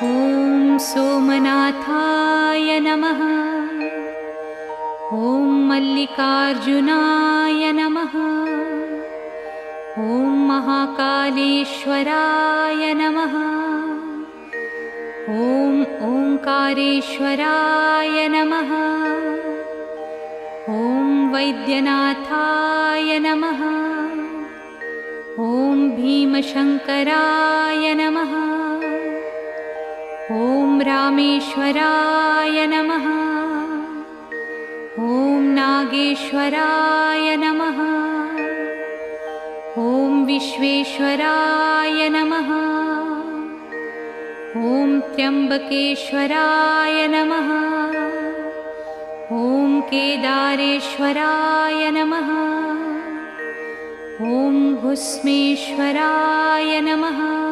ॐ सोमनाथाय नमः। ॐ मल्लिकार्जुनाय नमः। ॐ महाकालेश्वराय नमः। ॐ ओंकारेश्वराय नमः। ॐ वैद्यनाथाय नमः। ॐ भीमशङ्कराय नमः। ॐ रामेश्वराय नमः। ॐ नागेश्वराय नमः। ॐ विश्वेश्वराय नमः। ॐ त्र्यम्बकेश्वराय नमः। ॐ केदारेश्वराय नमः। ॐ भुस्मेश्वराय नमः।